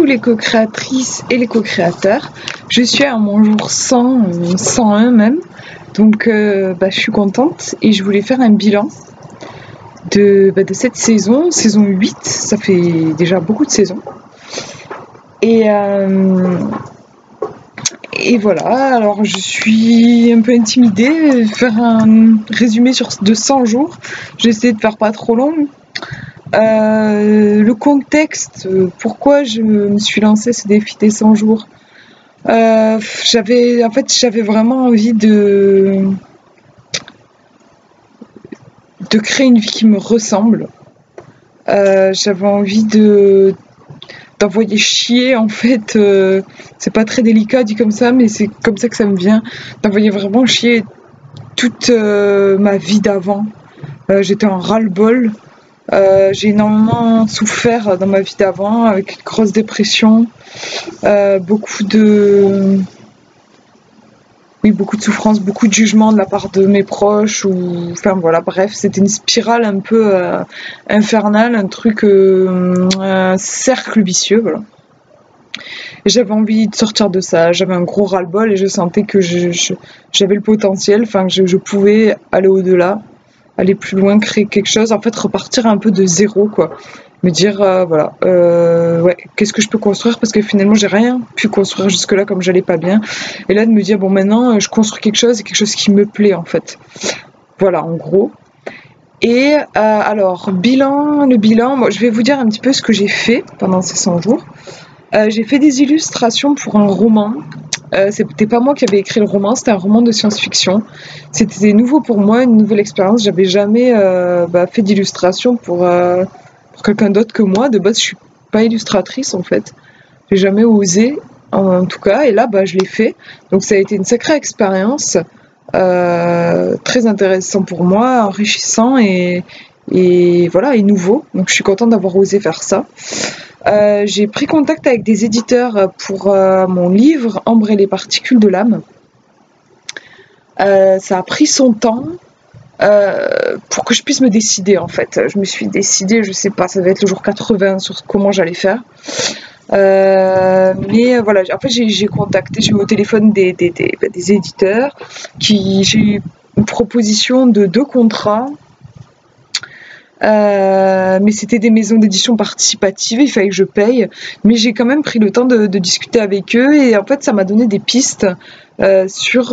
tous les co-créatrices et les co-créateurs. Je suis à mon jour 100, 101 même. Donc je suis contente et je voulais faire un bilan de cette saison 8. Ça fait déjà beaucoup de saisons. Et voilà, alors je suis un peu intimidée de faire un résumé de 100 jours. J'ai essayé de faire pas trop long. Le contexte, pourquoi je me suis lancée ce défi des 100 jours. J'avais vraiment envie de créer une vie qui me ressemble. J'avais envie d'envoyer chier, en fait, c'est pas très délicat dit comme ça, mais c'est comme ça que ça me vient, d'envoyer vraiment chier toute ma vie d'avant. J'étais en ras-le-bol. J'ai énormément souffert dans ma vie d'avant, avec une grosse dépression, beaucoup de souffrance, beaucoup de jugement de la part de mes proches, bref, c'était une spirale un peu infernale, un cercle vicieux, voilà. Et j'avais envie de sortir de ça, j'avais un gros ras-le-bol et je sentais que j'avais le potentiel, je pouvais aller au-delà, aller plus loin, créer quelque chose, en fait repartir un peu de zéro, quoi. Me dire qu'est-ce que je peux construire, parce que finalement j'ai rien pu construire jusque-là comme j'allais pas bien, et là de me dire bon, maintenant je construis quelque chose qui me plaît, en fait. Voilà, en gros. Et alors le bilan, moi je vais vous dire un petit peu ce que j'ai fait pendant ces 100 jours. J'ai fait des illustrations pour un roman. C'était pas moi qui avais écrit le roman, c'était un roman de science-fiction. C'était nouveau pour moi, une nouvelle expérience. J'avais jamais fait d'illustration pour quelqu'un d'autre que moi. De base, je suis pas illustratrice, en fait. J'ai jamais osé, en tout cas. Et là, je l'ai fait. Donc ça a été une sacrée expérience, très intéressant pour moi, enrichissant et nouveau. Donc je suis contente d'avoir osé faire ça. J'ai pris contact avec des éditeurs pour mon livre Ambre et les particules de l'âme. Ça a pris son temps pour que je puisse me décider, en fait. Je me suis décidée, je sais pas, ça va être le jour 80 sur comment j'allais faire. Mais voilà, en fait j'ai eu au téléphone des éditeurs, j'ai eu une proposition de 2 contrats. Mais c'était des maisons d'édition participatives, il fallait que je paye, mais j'ai quand même pris le temps de discuter avec eux, et en fait ça m'a donné des pistes sur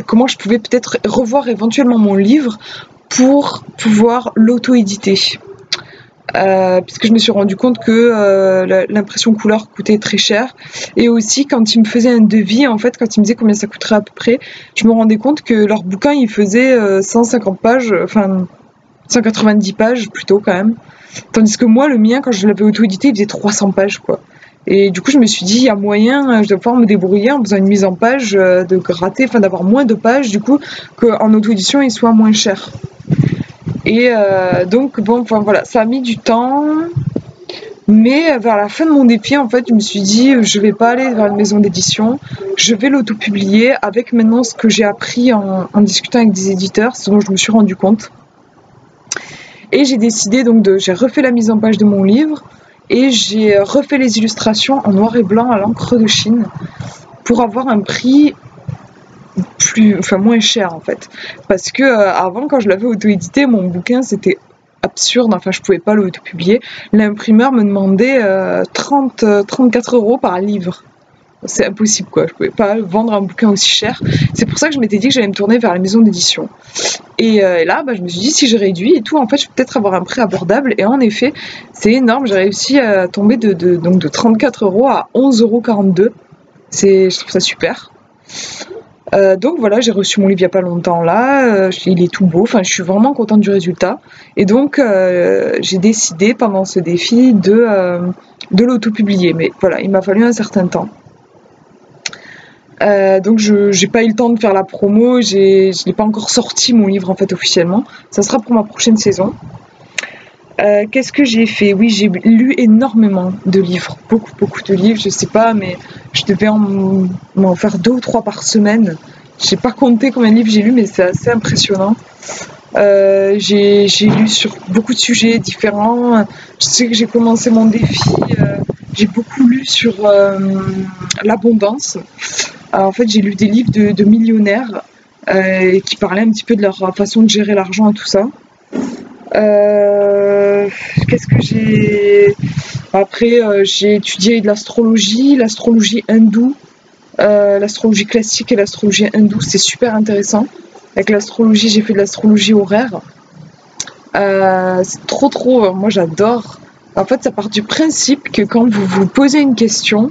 comment je pouvais peut-être revoir éventuellement mon livre pour pouvoir l'auto-éditer, puisque je me suis rendu compte que l'impression couleur coûtait très cher, et aussi quand ils me faisaient un devis, en fait quand ils me disaient combien ça coûterait à peu près, je me rendais compte que leur bouquin il faisait 150 pages, 190 pages plutôt quand même, tandis que moi le mien quand je l'avais auto-édité il faisait 300 pages, quoi. Et du coup je me suis dit il y a moyen, je dois pouvoir me débrouiller en faisant une mise en page, de gratter, d'avoir moins de pages, du coup qu'en auto-édition il soit moins cher. Et donc voilà, ça a mis du temps, mais vers la fin de mon défi, en fait je me suis dit je vais pas aller vers une maison d'édition, je vais l'auto-publier avec maintenant ce que j'ai appris en discutant avec des éditeurs, ce dont je me suis rendu compte. Et j'ai décidé j'ai refait la mise en page de mon livre et j'ai refait les illustrations en noir et blanc à l'encre de Chine pour avoir un prix moins cher, en fait. Parce que avant, quand je l'avais auto-édité, mon bouquin c'était absurde, je pouvais pas l'auto-publier. L'imprimeur me demandait 34 € par livre. C'est impossible, quoi. Je pouvais pas vendre un bouquin aussi cher. C'est pour ça que je m'étais dit que j'allais me tourner vers la maison d'édition. Et là, je me suis dit, si je réduis et tout, en fait, je vais peut-être avoir un prix abordable. Et en effet, c'est énorme. J'ai réussi à tomber de 34 € à 11,42 €. Je trouve ça super. Donc voilà, j'ai reçu mon livre il n'y a pas longtemps là. Il est tout beau. Je suis vraiment contente du résultat. Et donc, j'ai décidé pendant ce défi de l'auto-publier. Mais voilà, il m'a fallu un certain temps. Donc j'ai pas eu le temps de faire la promo, je l'ai pas encore sorti mon livre, en fait, officiellement. Ça sera pour ma prochaine saison. Qu'est-ce que j'ai fait? Oui, j'ai lu énormément de livres, beaucoup de livres, je sais pas, mais je devais m'en faire 2 ou 3 par semaine. J'ai pas compté combien de livres j'ai lu, mais c'est assez impressionnant. J'ai lu sur beaucoup de sujets différents. Je sais que j'ai commencé mon défi, J'ai beaucoup lu sur l'abondance. En fait, j'ai lu des livres de millionnaires qui parlaient un petit peu de leur façon de gérer l'argent et tout ça. Qu'est-ce que j'ai... Après, j'ai étudié de l'astrologie hindoue, l'astrologie classique et l'astrologie hindoue, c'est super intéressant. Avec l'astrologie, j'ai fait de l'astrologie horaire. C'est trop, moi j'adore. En fait, ça part du principe que quand vous vous posez une question,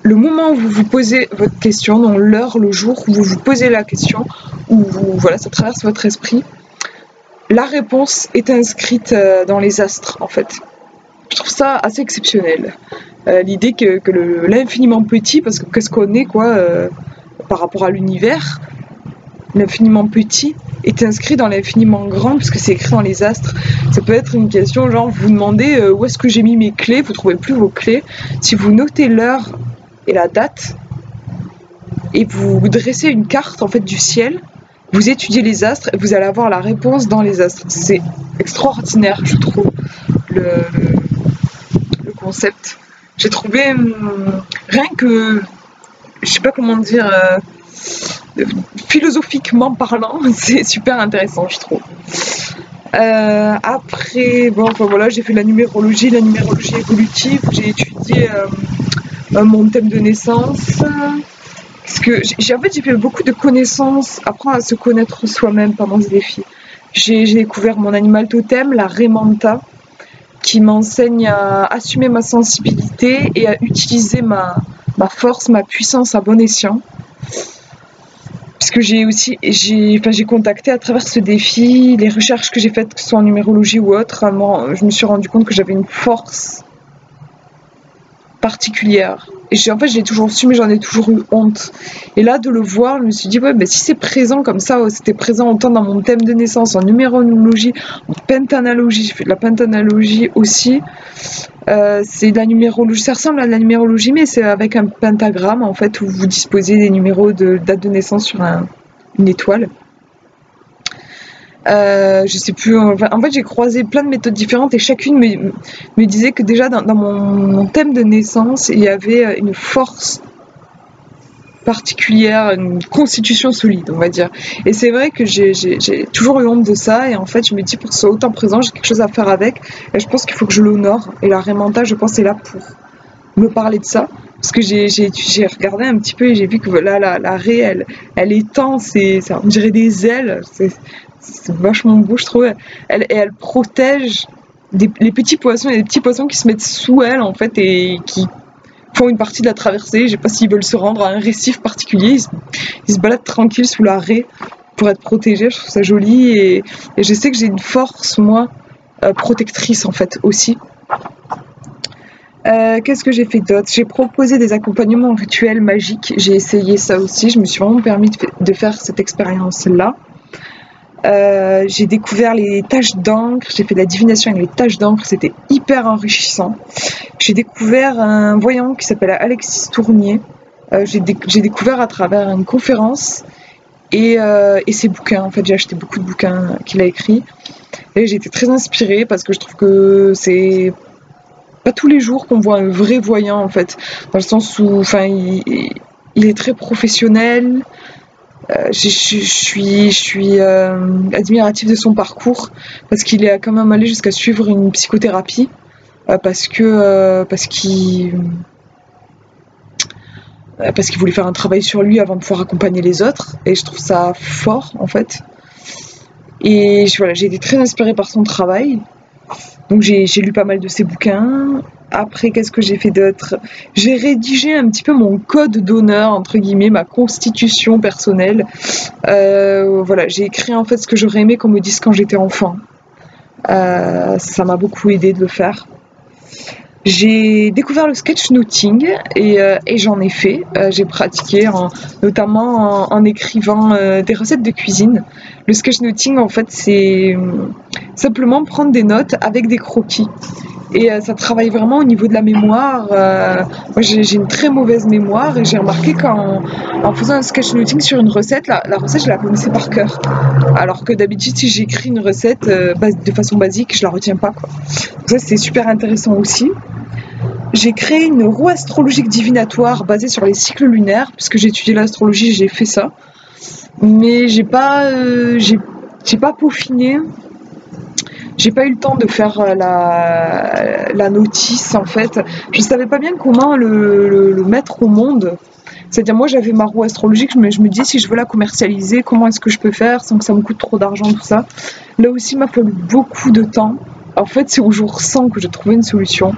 le moment où vous vous posez votre question, donc l'heure, le jour où vous vous posez la question, où voilà, ça traverse votre esprit, la réponse est inscrite dans les astres, en fait. Je trouve ça assez exceptionnel. L'idée que l'infiniment petit, parce que qu'est-ce qu'on est, quoi, par rapport à l'univers, l'infiniment petit est inscrit dans l'infiniment grand, puisque c'est écrit dans les astres. Ça peut être une question, genre, vous vous demandez où est-ce que j'ai mis mes clés, vous ne trouvez plus vos clés. Si vous notez l'heure et la date, et vous dressez une carte, en fait, du ciel, vous étudiez les astres, et vous allez avoir la réponse dans les astres. C'est extraordinaire, je trouve, le concept. J'ai trouvé, rien que, je sais pas comment dire, philosophiquement parlant, c'est super intéressant, je trouve. Après, bon, enfin voilà, j'ai fait la numérologie évolutive, j'ai étudié mon thème de naissance. Parce que en fait, j'ai fait beaucoup de connaissances, apprendre à se connaître soi-même pendant ce défi. J'ai découvert mon animal totem, la raie manta, qui m'enseigne à assumer ma sensibilité et à utiliser ma force, ma puissance à bon escient. Puisque j'ai contacté à travers ce défi, les recherches que j'ai faites, que ce soit en numérologie ou autre, je me suis rendu compte que j'avais une force particulière. Et en fait, je l'ai toujours su, mais j'en ai toujours eu honte. Et là, de le voir, je me suis dit, ouais, ben, si c'est présent comme ça, c'était présent autant dans mon thème de naissance, en numérologie, en pentanalogie, j'ai fait de la pentanalogie aussi. C'est de la numérologie, ça ressemble à de la numérologie, mais c'est avec un pentagramme, en fait, où vous disposez des numéros de date de naissance sur une étoile. Je sais plus, en fait j'ai croisé plein de méthodes différentes et chacune me disait que déjà dans mon thème de naissance il y avait une force particulière, une constitution solide, on va dire. Et c'est vrai que j'ai toujours eu honte de ça, et en fait je me dis, pour que ce soit autant présent, j'ai quelque chose à faire avec, et je pense qu'il faut que je l'honore, et la raie manta, je pense, est là pour me parler de ça, parce que j'ai regardé un petit peu et j'ai vu que là la raie elle étend, on dirait des ailes, c'est vachement beau, je trouve. Elle protège les petits poissons. Il y a des petits poissons qui se mettent sous elle, en fait, et qui font une partie de la traversée. Je sais pas s'ils veulent se rendre à un récif particulier. Ils se baladent tranquilles sous la raie pour être protégés. Je trouve ça joli. Et je sais que j'ai une force, moi, protectrice, en fait, aussi. Qu'est-ce que j'ai fait d'autre? J'ai proposé des accompagnements rituels magiques. J'ai essayé ça aussi. Je me suis vraiment permis de faire cette expérience-là. J'ai découvert les taches d'encre, j'ai fait de la divination avec les taches d'encre, c'était hyper enrichissant. J'ai découvert un voyant qui s'appelle Alexis Tournier, j'ai découvert à travers une conférence et ses bouquins. En fait, j'ai acheté beaucoup de bouquins qu'il a écrits et j'ai été très inspirée parce que je trouve que c'est pas tous les jours qu'on voit un vrai voyant, en fait, dans le sens où il est très professionnel. Je suis admirative de son parcours parce qu'il est quand même allé jusqu'à suivre une psychothérapie parce qu'il voulait faire un travail sur lui avant de pouvoir accompagner les autres, et je trouve ça fort, en fait. Et voilà, j'ai été très inspirée par son travail, donc j'ai lu pas mal de ses bouquins. Après, qu'est-ce que j'ai fait d'autre? J'ai rédigé un petit peu mon code d'honneur, entre guillemets, ma constitution personnelle. Voilà, j'ai écrit en fait ce que j'aurais aimé qu'on me dise quand j'étais enfant. Ça m'a beaucoup aidé de le faire. J'ai découvert le sketchnoting et j'en ai fait. J'ai pratiqué notamment en écrivant des recettes de cuisine. Le sketchnoting, en fait, c'est simplement prendre des notes avec des croquis. Et ça travaille vraiment au niveau de la mémoire. Moi, j'ai une très mauvaise mémoire, et j'ai remarqué qu'en faisant un sketchnoting sur une recette, la recette, je la connaissais par cœur. Alors que d'habitude, si j'écris une recette de façon basique, je la retiens pas, quoi. Donc ça, c'est super intéressant aussi. j'ai créé une roue astrologique divinatoire basée sur les cycles lunaires, puisque j'ai étudié l'astrologie, j'ai fait ça. Mais j'ai pas peaufiné. J'ai pas eu le temps de faire la notice en fait. Je savais pas bien comment le mettre au monde. C'est-à-dire moi j'avais ma roue astrologique, mais je me dis si je veux la commercialiser, comment est-ce que je peux faire sans que ça me coûte trop d'argent, tout ça. Là aussi il m'a fallu beaucoup de temps. En fait c'est au jour 100 que j'ai trouvé une solution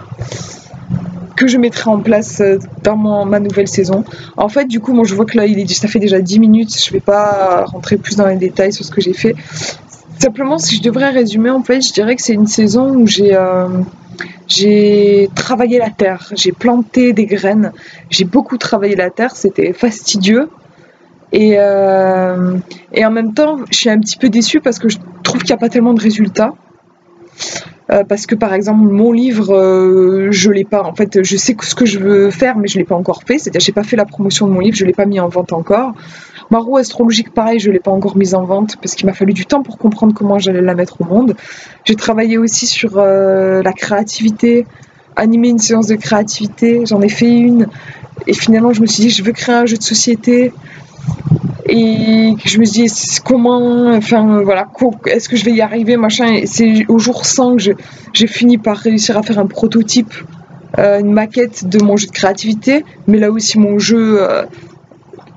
que je mettrai en place dans ma nouvelle saison. En fait du coup moi je vois que là ça fait déjà 10 minutes, je vais pas rentrer plus dans les détails sur ce que j'ai fait. Simplement, si je devrais résumer, en fait, je dirais que c'est une saison où j'ai travaillé la terre, j'ai planté des graines, j'ai beaucoup travaillé la terre, c'était fastidieux. Et en même temps, je suis un petit peu déçue parce que je trouve qu'il n'y a pas tellement de résultats. Parce que par exemple, mon livre, je l'ai pas. En fait, je sais ce que je veux faire, mais je l'ai pas encore fait. C'est-à-dire, j'ai pas fait la promotion de mon livre, je l'ai pas mis en vente encore. Ma roue astrologique, pareil, je l'ai pas encore mise en vente parce qu'il m'a fallu du temps pour comprendre comment j'allais la mettre au monde. J'ai travaillé aussi sur la créativité, animer une séance de créativité. J'en ai fait une et finalement, je me suis dit, je veux créer un jeu de société. Et je me suis dit comment, enfin voilà, est-ce que je vais y arriver, machin. Et c'est au jour 100 que j'ai fini par réussir à faire un prototype, une maquette de mon jeu de créativité. Mais là aussi mon jeu,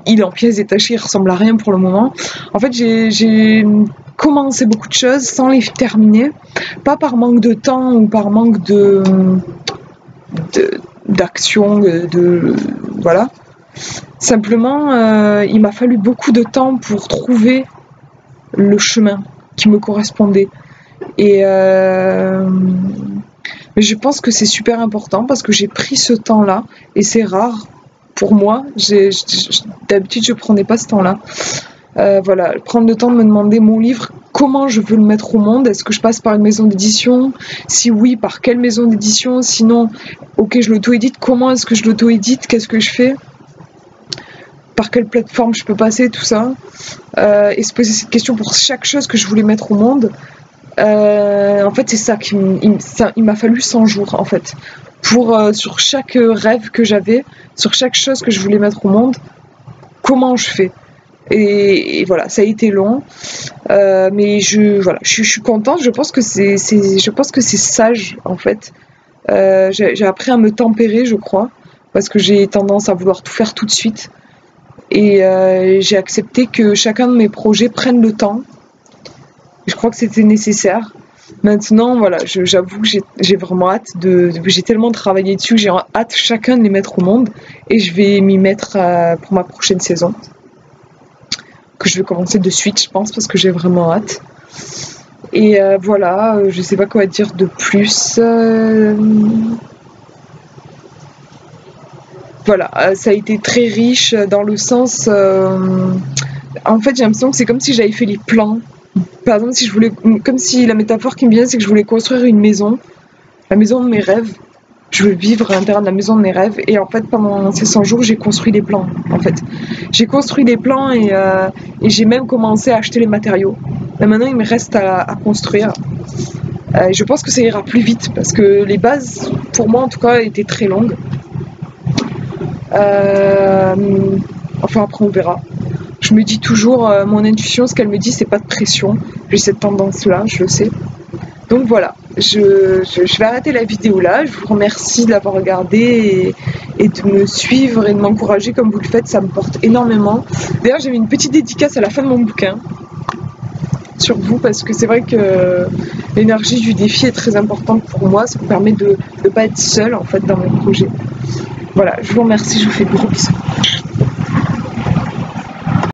il est en pièces détachées, il ressemble à rien pour le moment. En fait j'ai commencé beaucoup de choses sans les terminer, pas par manque de temps ou par manque d'action, voilà. Simplement, il m'a fallu beaucoup de temps pour trouver le chemin qui me correspondait. Et mais je pense que c'est super important parce que j'ai pris ce temps-là et c'est rare pour moi. D'habitude, je prenais pas ce temps-là. Voilà, prendre le temps de me demander mon livre, comment je veux le mettre au monde. Est-ce que je passe par une maison d'édition? Si oui, par quelle maison d'édition? Sinon, ok, je l'auto-édite. Comment est-ce que je l'auto-édite? Qu'est-ce que je fais? Par quelle plateforme je peux passer, tout ça, et se poser cette question pour chaque chose que je voulais mettre au monde. En fait, c'est ça il m'a fallu 100 jours, en fait, pour sur chaque rêve que j'avais, sur chaque chose que je voulais mettre au monde, comment je fais. Et voilà, ça a été long, mais je suis contente. Je pense que c'est sage, en fait. J'ai appris à me tempérer, je crois, parce que j'ai tendance à vouloir tout faire tout de suite. Et j'ai accepté que chacun de mes projets prenne le temps. Je crois que c'était nécessaire. Maintenant, voilà, j'avoue que j'ai vraiment hâte j'ai tellement travaillé dessus que j'ai hâte chacun de les mettre au monde. Et je vais m'y mettre pour ma prochaine saison. Que je vais commencer de suite, je pense, parce que j'ai vraiment hâte. Et voilà, je sais pas quoi dire de plus. Voilà, ça a été très riche dans le sens... en fait, j'ai l'impression que c'est comme si j'avais fait les plans. Par exemple, comme si la métaphore qui me vient, c'est que je voulais construire une maison, la maison de mes rêves. Je veux vivre à l'intérieur de la maison de mes rêves. Et en fait, pendant ces 100 jours, j'ai construit les plans. En fait, j'ai construit les plans et j'ai même commencé à acheter les matériaux. Et maintenant, il me reste à construire. Je pense que ça ira plus vite parce que les bases, pour moi en tout cas, étaient très longues. Enfin, après, on verra. Je me dis toujours, mon intuition, ce qu'elle me dit, c'est pas de pression. J'ai cette tendance-là, je le sais. Donc voilà, je vais arrêter la vidéo là. Je vous remercie de l'avoir regardée et de me suivre et de m'encourager comme vous le faites. Ça me porte énormément. D'ailleurs, j'ai mis une petite dédicace à la fin de mon bouquin sur vous parce que c'est vrai que l'énergie du défi est très importante pour moi. Ça me permet de ne pas être seule en fait dans mon projet. Voilà, je vous remercie, je vous fais de gros bisous.